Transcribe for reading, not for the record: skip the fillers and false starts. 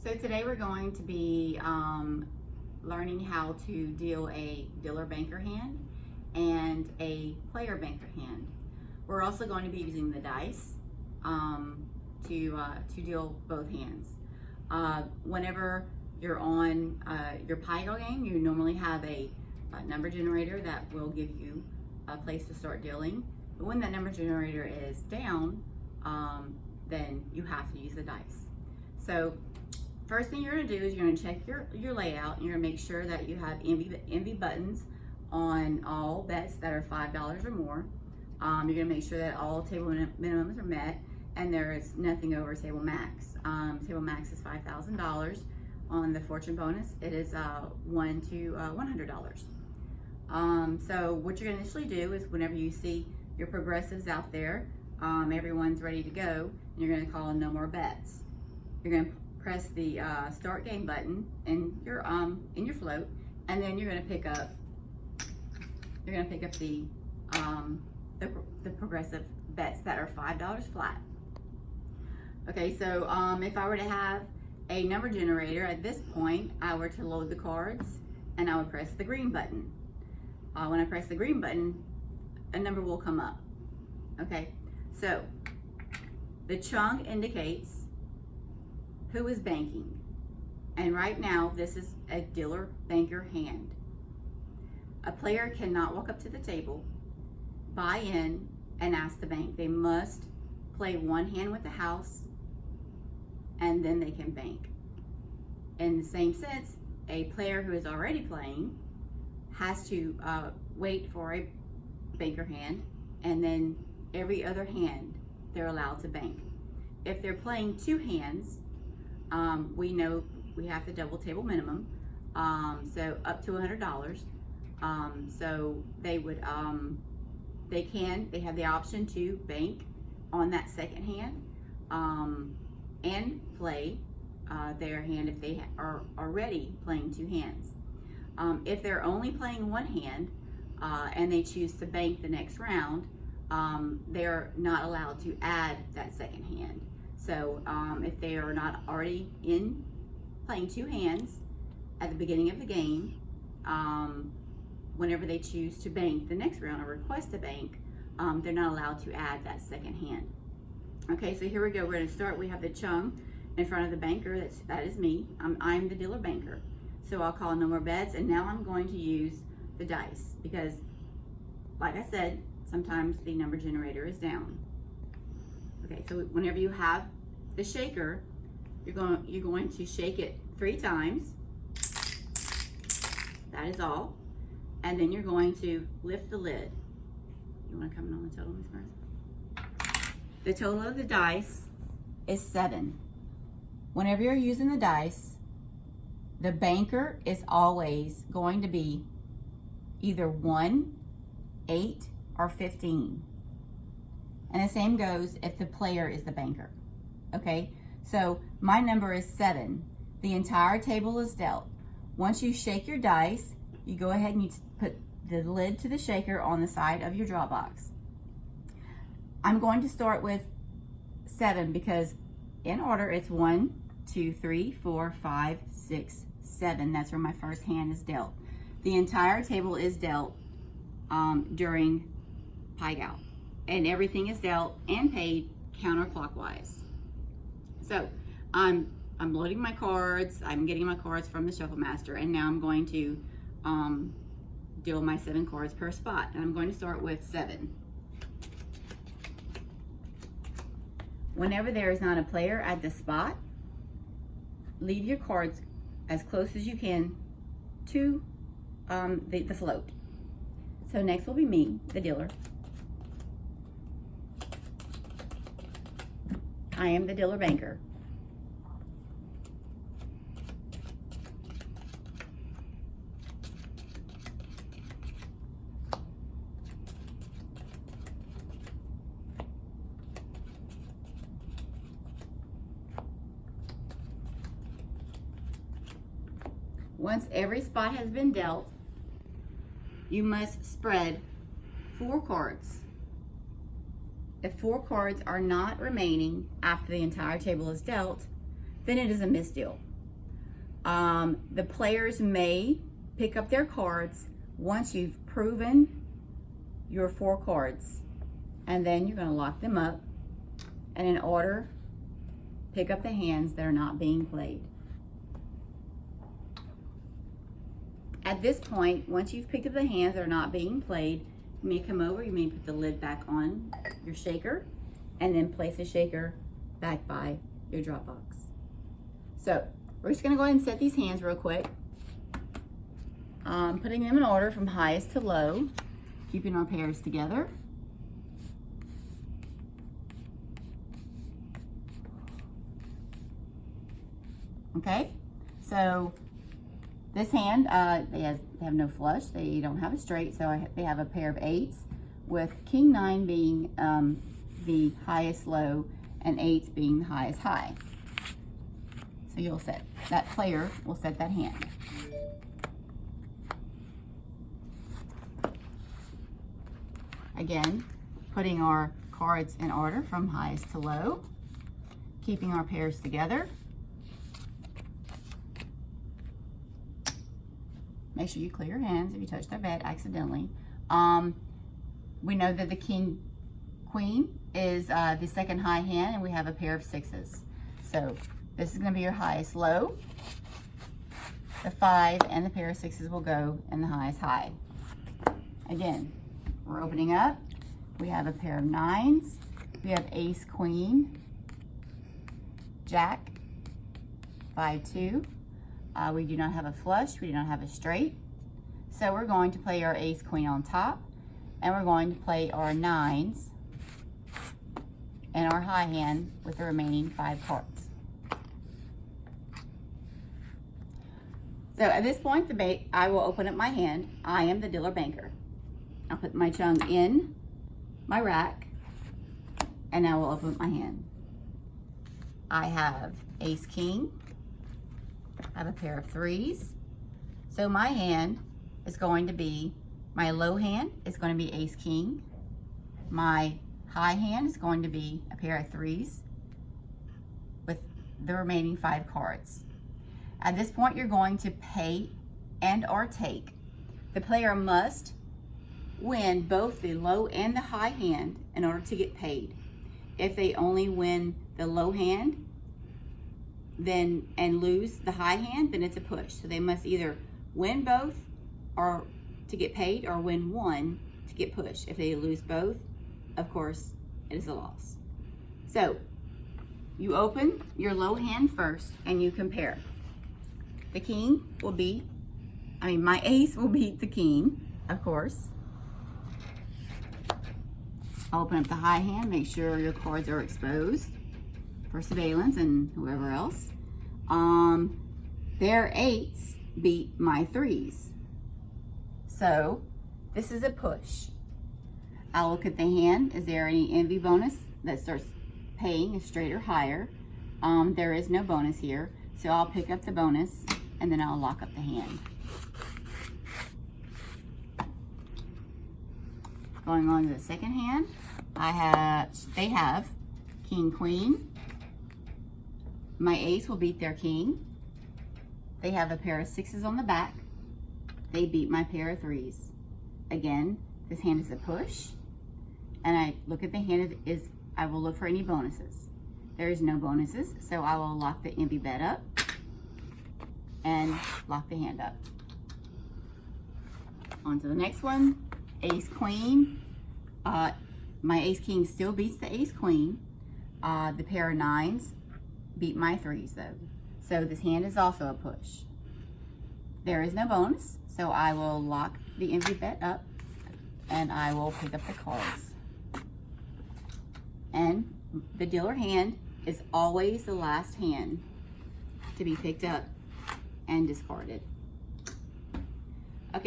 So today we're going to be learning how to deal a dealer banker hand and a player banker hand. We're also going to be using the dice to deal both hands. Whenever you're on your Pai-Gow game, you normally have a number generator that will give you a place to start dealing. But when that number generator is down, then you have to use the dice. So first thing you're going to do is you're going to check your layout, and you're going to make sure that you have envy buttons on all bets that are $5 or more. You're going to make sure that all table minimums are met, and there is nothing over table max. Table max is $5,000. On the fortune bonus, it is $1 to $100. So what you're going to initially do is whenever you see your progressives out there, everyone's ready to go, and you're going to call no more bets. You're going to press the start game button in your float, and then you're going to pick up the progressive bets that are $5 flat. Okay, so if I were to have a number generator at this point, I were to load the cards, and I would press the green button. When I press the green button, a number will come up. Okay, so the chunk indicates who is banking, and right now this is a dealer banker hand. A player cannot walk up to the table, buy in, and ask to bank. They must play one hand with the house, and then they can bank. In the same sense, a player who is already playing has to wait for a banker hand, and then every other hand they're allowed to bank. If they're playing two hands, we know we have the double table minimum, so up to $100. So they would, they have the option to bank on that second hand and play their hand if they are already playing two hands. If they're only playing one hand and they choose to bank the next round, they're not allowed to add that second hand. So if they are not already playing two hands at the beginning of the game, whenever they choose to bank the next round or request to bank, they're not allowed to add that second hand. Okay, so here we go. We're going to start. We have the chung in front of the banker. That is me. I'm the dealer banker. So I'll call no more bets, and now I'm going to use the dice because, like I said, sometimes the number generator is down. Okay, so whenever you have the shaker, you're going to shake it 3 times. That is all. And then you're going to lift the lid. You want to come in on the total, Ms. Mars? The total of the dice is 7. Whenever you're using the dice, the banker is always going to be either 1, 8, or 15. And the same goes if the player is the banker. Okay, so my number is 7. The entire table is dealt. Once you shake your dice, you go ahead and you put the lid to the shaker on the side of your draw box. I'm going to start with 7 because in order it's 1, 2, 3, 4, 5, 6, 7. That's where my first hand is dealt. The entire table is dealt during Pai-Gow, and everything is dealt and paid counterclockwise. So I'm loading my cards. I'm getting my cards from the Shuffle Master, and now I'm going to deal my 7 cards per spot. And I'm going to start with 7. Whenever there is not a player at the spot, leave your cards as close as you can to the float. So next will be me, the dealer. I am the dealer banker. Once every spot has been dealt, you must spread 4 cards. If 4 cards are not remaining after the entire table is dealt, then it is a misdeal. The players may pick up their cards once you've proven your 4 cards. And then you're going to lock them up and in order pick up the hands that are not being played. At this point, once you've picked up the hands that are not being played, you may come over, you may put the lid back on your shaker and then place the shaker back by your drop box. So we're just going to go ahead and set these hands real quick. Putting them in order from highest to low, keeping our pairs together. Okay, so this hand, they have no flush, they don't have a straight, so they have a pair of 8s, with King 9 being the highest low and 8s being the highest high. So you'll set, that player will set that hand. Again, putting our cards in order from highest to low, keeping our pairs together. Make sure you clear your hands if you touch their bed accidentally. We know that the King Queen is the second high hand, and we have a pair of 6s. So this is going to be your highest low. The 5 and the pair of 6s will go in the highest high. Again, we're opening up. We have a pair of 9s. We have Ace Queen, Jack, 5-2. We do not have a flush, we do not have a straight. So we're going to play our Ace Queen on top, and we're going to play our 9s and our high hand with the remaining 5 cards. So at this point, I will open up my hand. I am the dealer banker. I'll put my chung in my rack, and I will open up my hand. I have Ace King. I have a pair of 3s. So my hand is going to be, my low hand is going to be Ace King. My high hand is going to be a pair of 3s with the remaining 5 cards. At this point, you're going to pay and or take. The player must win both the low and the high hand in order to get paid. If they only win the low hand and lose the high hand, then it's a push. So they must either win both or to get paid, or win one to get pushed. If they lose both, of course, it is a loss. So you open your low hand first and you compare. The king will beat, my ace will beat the king, of course. I'll open up the high hand, make sure your cards are exposed for surveillance and whoever else. Their 8s beat my 3s. So this is a push. I'll look at the hand. Is there any envy bonus that starts paying a straight or higher? There is no bonus here. So I'll pick up the bonus and then I'll lock up the hand. Going on to the second hand, they have King Queen. My ace will beat their king. They have a pair of 6s on the back. They beat my pair of 3s. Again, this hand is a push. And I look at the hand, I will look for any bonuses. There is no bonuses, so I will lock the envy bet up and lock the hand up. On to the next one, Ace Queen. My Ace King still beats the Ace Queen. The pair of 9s beat my 3s though. So this hand is also a push. There is no bonus, so I will lock the envy bet up and I will pick up the cards. And the dealer hand is always the last hand to be picked up and discarded.